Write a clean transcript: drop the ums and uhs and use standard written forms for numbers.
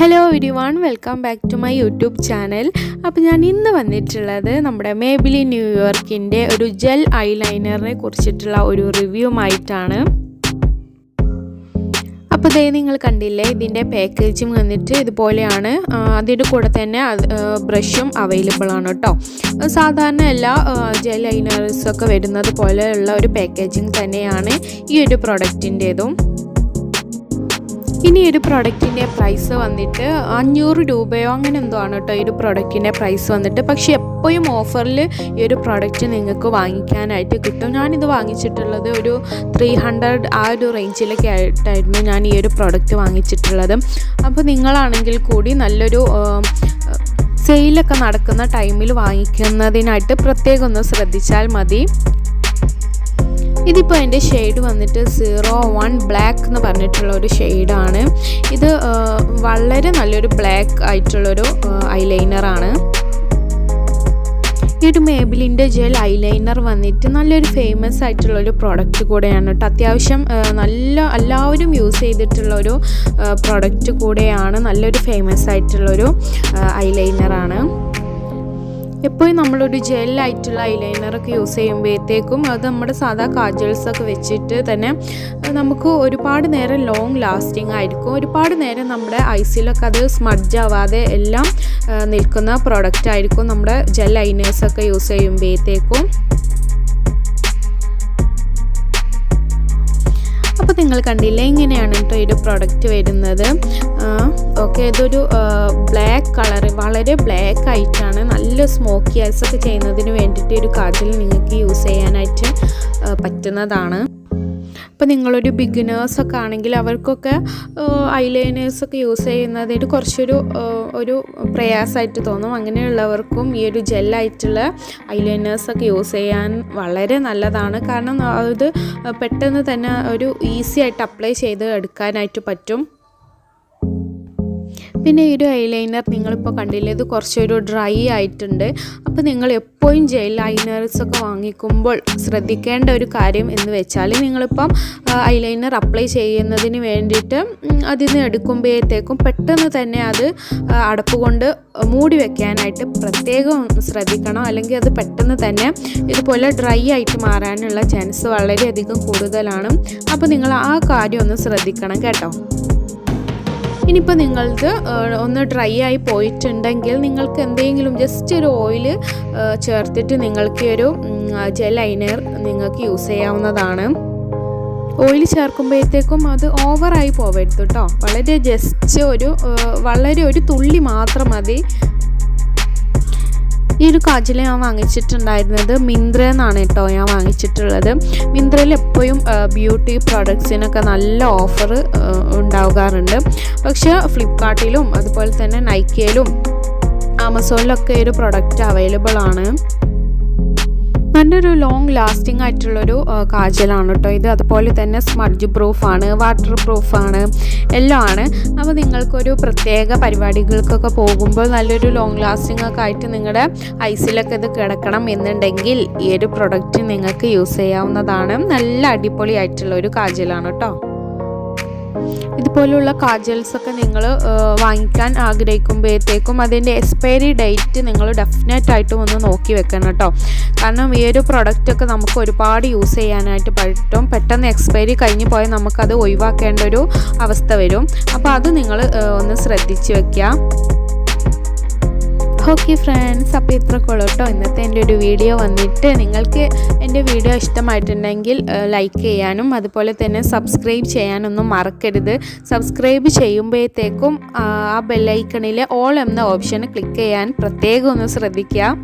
Hello everyone, welcome back to my YouTube channel. അപ്പോൾ ഞാൻ ഇന്ന് വന്നിട്ടുള്ളത് നമ്മുടെ മേബിലിൻ ന്യൂയോർക്കിൻ്റെ ഒരു ജെൽ ഐലൈനറിനെ കുറിച്ചിട്ടുള്ള ഒരു റിവ്യൂമായിട്ടാണ്. അപ്പോൾ ദേ നിങ്ങൾ കണ്ടില്ലേ, ഇതിൻ്റെ പാക്കേജിങ് വന്നിട്ട് ഇതുപോലെയാണ്. അതിൻ്റെ കൂടെ തന്നെ ബ്രഷും അവൈലബിൾ ആണ് കേട്ടോ. സാധാരണ എല്ലാ ജെൽ ഐലൈനേഴ്സൊക്കെ വരുന്നത് പോലെയുള്ള ഒരു പാക്കേജിങ് തന്നെയാണ് ഈ ഒരു പ്രൊഡക്റ്റിൻ്റേതും. ഇനി ഒരു പ്രൊഡക്റ്റിൻ്റെ പ്രൈസ് വന്നിട്ട് 500 രൂപയോ അങ്ങനെ എന്തോ ആണ് കേട്ടോ ഈ ഒരു പ്രൊഡക്റ്റിൻ്റെ പ്രൈസ് വന്നിട്ട്. പക്ഷേ എപ്പോഴും ഓഫറിൽ ഈ ഒരു പ്രൊഡക്റ്റ് നിങ്ങൾക്ക് വാങ്ങിക്കാനായിട്ട് കിട്ടും. ഞാനിത് വാങ്ങിച്ചിട്ടുള്ളത് ഒരു 300 ആ ഒരു റേഞ്ചിലൊക്കെ ആയിട്ടായിരുന്നു ഞാൻ ഈ ഒരു പ്രൊഡക്റ്റ് വാങ്ങിച്ചിട്ടുള്ളത്. അപ്പോൾ നിങ്ങളാണെങ്കിൽ കൂടി നല്ലൊരു സെയിലൊക്കെ നടക്കുന്ന ടൈമിൽ വാങ്ങിക്കുന്നതിനായിട്ട് പ്രത്യേകം ഒന്ന് ശ്രദ്ധിച്ചാൽ മതി. ഇതിപ്പോൾ എൻ്റെ ഷെയ്ഡ് വന്നിട്ട് 01 ബ്ലാക്ക് എന്ന് പറഞ്ഞിട്ടുള്ള ഒരു ഷെയ്ഡാണ്. ഇത് വളരെ നല്ലൊരു ബ്ലാക്ക് ആയിട്ടുള്ളൊരു ഐലൈനറാണ്. ഈ ഒരു മേബിലിൻ്റെ ജെൽ ഐലൈനർ വന്നിട്ട് നല്ലൊരു ഫേമസ് ആയിട്ടുള്ളൊരു പ്രോഡക്റ്റ് കൂടെയാണ് കേട്ടോ. അത്യാവശ്യം എല്ലാവരും യൂസ് ചെയ്തിട്ടുള്ളൊരു പ്രോഡക്റ്റ് കൂടെയാണ്. നല്ലൊരു ഫേമസ് ആയിട്ടുള്ളൊരു ഐലൈനറാണ്. എപ്പോഴും നമ്മളൊരു ജെല്ലായിട്ടുള്ള ഐലൈനറൊക്കെ യൂസ് ചെയ്യുമ്പോഴത്തേക്കും അത് നമ്മുടെ സാധാ കാജൽസൊക്കെ വെച്ചിട്ട് തന്നെ നമുക്ക് ഒരുപാട് നേരം ലോങ് ലാസ്റ്റിംഗ് ആയിരിക്കും. ഒരുപാട് നേരം നമ്മുടെ ഐസിലൊക്കെ അത് സ്മഡ്ജ് ആവാതെ എല്ലാം നിൽക്കുന്ന പ്രോഡക്റ്റ് ആയിരിക്കും നമ്മുടെ ജെൽ ഐലൈനേഴ്സൊക്കെ യൂസ് ചെയ്യുമ്പോഴത്തേക്കും. അപ്പോൾ നിങ്ങൾ കണ്ടില്ലേ, ഇങ്ങനെയാണ് കേട്ടോ ഈ ഒരു പ്രോഡക്റ്റ് വരുന്നത്. ഓക്കെ, ഇതൊരു ബ്ലാക്ക് കളർ, വളരെ ബ്ലാക്ക് ആയിട്ടാണ്. നല്ല സ്മോക്കി ഐസൊക്കെ ചെയ്യുന്നതിന് വേണ്ടിയിട്ട് ഒരു കാജൽ നിങ്ങൾക്ക് യൂസ് ചെയ്യാനായിട്ട് പറ്റുന്നതാണ്. ഇപ്പോൾ നിങ്ങളൊരു ബിഗിനേഴ്സൊക്കെ ആണെങ്കിൽ അവർക്കൊക്കെ ഐലൈനേഴ്സൊക്കെ യൂസ് ചെയ്യുന്നതിൽ കുറച്ചൊരു പ്രയാസമായിട്ട് തോന്നും. അങ്ങനെയുള്ളവർക്കും ഈ ഒരു ജെല്ലായിട്ടുള്ള ഐലൈനേഴ്സൊക്കെ യൂസ് ചെയ്യാൻ വളരെ നല്ലതാണ്. കാരണം അത് പെട്ടെന്ന് തന്നെ ഒരു ഈസി ആയിട്ട് അപ്ലൈ ചെയ്ത് എടുക്കാനായിട്ട് പറ്റും. പിന്നെ ഈ ഒരു ഐലൈനർ നിങ്ങളിപ്പോൾ കണ്ടില്ലേ, ഇത് കുറച്ചൊരു ഡ്രൈ ആയിട്ടുണ്ട്. അപ്പോൾ നിങ്ങൾ എപ്പോഴും ജെൽ ഐലൈനേഴ്സൊക്കെ വാങ്ങിക്കുമ്പോൾ ശ്രദ്ധിക്കേണ്ട ഒരു കാര്യം എന്ന് വെച്ചാൽ, നിങ്ങളിപ്പം ഐലൈനർ അപ്ലൈ ചെയ്യുന്നതിന് വേണ്ടിയിട്ട് അതിൽ നിന്ന് എടുക്കുമ്പോഴത്തേക്കും പെട്ടെന്ന് തന്നെ അത് അടപ്പ് കൊണ്ട് മൂടി വെക്കാനായിട്ട് പ്രത്യേകം ശ്രദ്ധിക്കണം. അല്ലെങ്കിൽ അത് പെട്ടെന്ന് തന്നെ ഇതുപോലെ ഡ്രൈ ആയിട്ട് മാറാനുള്ള ചാൻസ് വളരെയധികം കൂടുതലാണ്. അപ്പോൾ നിങ്ങൾ ആ കാര്യം ഒന്ന് ശ്രദ്ധിക്കണം കേട്ടോ. ഇനിയിപ്പോൾ നിങ്ങൾക്ക് ഒന്ന് ഡ്രൈ ആയി പോയിട്ടുണ്ടെങ്കിൽ നിങ്ങൾക്ക് എന്തെങ്കിലും ജസ്റ്റ് ഒരു ഓയിൽ ചേർത്തിട്ട് നിങ്ങൾക്ക് ഒരു ജെൽ ഐലൈനർ നിങ്ങൾക്ക് യൂസ് ചെയ്യാവുന്നതാണ്. ഓയിൽ ചേർക്കുമ്പോഴത്തേക്കും അത് ഓവറായി പോവരുത് കേട്ടോ. വളരെ ജസ്റ്റ് ഒരു തുള്ളി മാത്രം മതി. ഈ ഒരു കാജൽ ഞാൻ വാങ്ങിച്ചിട്ടുണ്ടായിരുന്നത് മിന്ത്രയിൽ നിന്നാണ് കേട്ടോ ഞാൻ വാങ്ങിച്ചിട്ടുള്ളത്. മിന്ത്രയിൽ എപ്പോഴും ബ്യൂട്ടി പ്രോഡക്ട്സിനൊക്കെ നല്ല ഓഫർ ഉണ്ടാകാറുണ്ട്. പക്ഷേ ഫ്ലിപ്കാർട്ടിലും അതുപോലെ തന്നെ നൈക്കയിലും ആമസോണിലൊക്കെ ഒരു പ്രൊഡക്റ്റ് അവൈലബിൾ ആണ്. നല്ലൊരു ലോങ് ലാസ്റ്റിംഗ് ആയിട്ടുള്ളൊരു കാജലാണ് കേട്ടോ ഇത്. അതുപോലെ തന്നെ സ്മഡ്ജ് പ്രൂഫാണ്, വാട്ടർ പ്രൂഫാണ്, എല്ലാം ആണ്. അപ്പോൾ നിങ്ങൾക്കൊരു പ്രത്യേക പരിപാടികൾക്കൊക്കെ പോകുമ്പോൾ നല്ലൊരു ലോങ് ലാസ്റ്റിംഗ് ഒക്കെ ആയിട്ട് നിങ്ങളുടെ ഐസിലൊക്കെ ഇത് കിടക്കണം എന്നുണ്ടെങ്കിൽ ഈ ഒരു പ്രൊഡക്റ്റ് നിങ്ങൾക്ക് യൂസ് ചെയ്യാവുന്നതാണ്. നല്ല അടിപൊളി ആയിട്ടുള്ളൊരു കാജലാണ് കേട്ടോ. ഇതുപോലുള്ള കാജൽസൊക്കെ നിങ്ങൾ വാങ്ങിക്കാൻ ആഗ്രഹിക്കുമ്പോഴത്തേക്കും അതിൻ്റെ എക്സ്പയറി ഡേറ്റ് നിങ്ങൾ ഡെഫിനറ്റായിട്ടും ഒന്ന് നോക്കി വെക്കണം കേട്ടോ. കാരണം ഈ ഒരു പ്രൊഡക്റ്റൊക്കെ നമുക്ക് ഒരുപാട് യൂസ് ചെയ്യാനായിട്ട് പറ്റും. പെട്ടെന്ന് എക്സ്പയറി കഴിഞ്ഞ് പോയാൽ നമുക്കത് ഒഴിവാക്കേണ്ട ഒരു അവസ്ഥ വരും. അപ്പോൾ അത് നിങ്ങൾ ഒന്ന് ശ്രദ്ധിച്ച് വെക്കുക. ഓക്കെ ഫ്രണ്ട്സ്, അപ്പോൾ ഇത്രക്കുള്ളൂ കേട്ടോ ഇന്നത്തെ എൻ്റെ ഒരു വീഡിയോ വന്നിട്ട്. നിങ്ങൾക്ക് എൻ്റെ വീഡിയോ ഇഷ്ടമായിട്ടുണ്ടെങ്കിൽ ലൈക്ക് ചെയ്യാനും അതുപോലെ തന്നെ സബ്സ്ക്രൈബ് ചെയ്യാനൊന്നും മറക്കരുത്. സബ്സ്ക്രൈബ് ചെയ്യുമ്പോഴത്തേക്കും ആ ബെല്ലൈക്കണിലെ ഓൾ എന്ന ഓപ്ഷൻ ക്ലിക്ക് ചെയ്യാൻ പ്രത്യേകം ഒന്ന് ശ്രദ്ധിക്കുക.